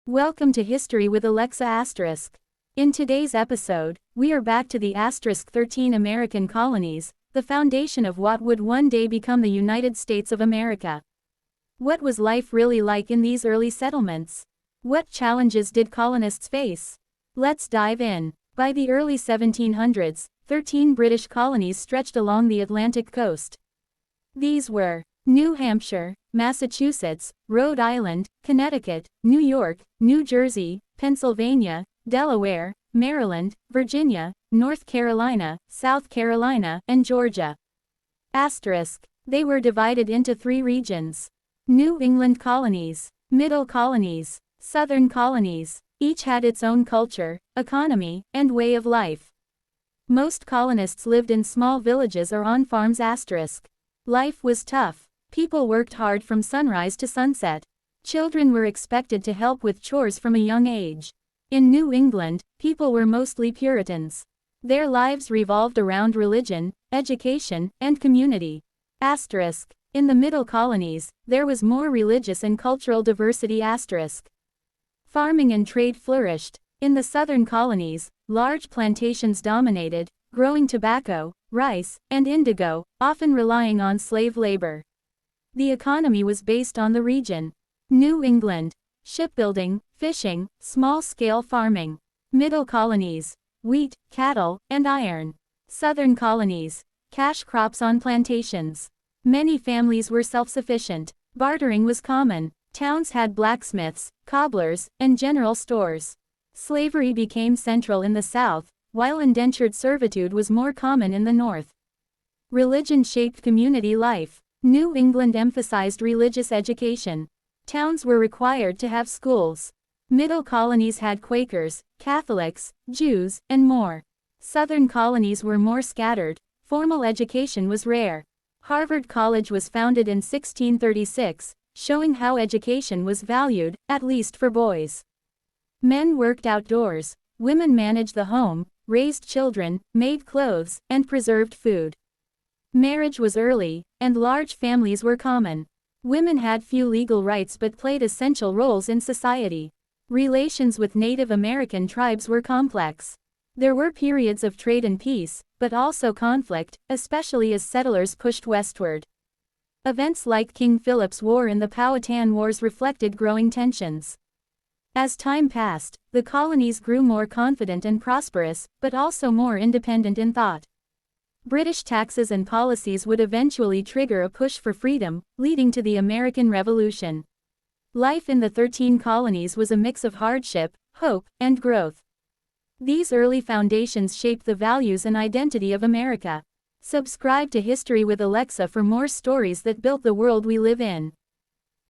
Welcome to History with Alexa*. In today's episode, we are back to the *13 American colonies, the foundation of what would one day become the United States of America. What was life really like in these early settlements? What challenges did colonists face? Let's dive in. By the early 1700s, 13 British colonies stretched along the Atlantic coast. These were New Hampshire, Massachusetts, Rhode Island, Connecticut, New York, New Jersey, Pennsylvania, Delaware, Maryland, Virginia, North Carolina, South Carolina, and Georgia. They were divided into three regions: New England colonies, Middle Colonies, Southern Colonies. Each had its own culture, economy, and way of life. Most colonists lived in small villages or on farms. Life was tough. People worked hard from sunrise to sunset. Children were expected to help with chores from a young age. In New England, people were mostly Puritans. Their lives revolved around religion, education, and community. In the Middle Colonies, there was more religious and cultural diversity. Farming and trade flourished. In the Southern Colonies, large plantations dominated, growing tobacco, rice, and indigo, often relying on slave labor. The economy was based on the region. New England: shipbuilding, fishing, small-scale farming. Middle Colonies: wheat, cattle, and iron. Southern Colonies: cash crops on plantations. Many families were self-sufficient. Bartering was common. Towns had blacksmiths, cobblers, and general stores. Slavery became central in the South, while indentured servitude was more common in the North. Religion shaped community life. New England emphasized religious education. Towns were required to have schools. Middle Colonies had Quakers, Catholics, Jews, and more. Southern Colonies were more scattered. Formal education was rare. Harvard College was founded in 1636, showing how education was valued, at least for boys. Men worked outdoors. Women managed the home, raised children, made clothes, and preserved food. Marriage was early, and large families were common. Women had few legal rights but played essential roles in society. Relations with Native American tribes were complex. There were periods of trade and peace, but also conflict, especially as settlers pushed westward. Events like King Philip's War and the Powhatan Wars reflected growing tensions. As time passed, the colonies grew more confident and prosperous, but also more independent in thought. British taxes and policies would eventually trigger a push for freedom, leading to the American Revolution. Life in the 13 colonies was a mix of hardship, hope, and growth. These early foundations shaped the values and identity of America. Subscribe to History with Alexa for more stories that built the world we live in.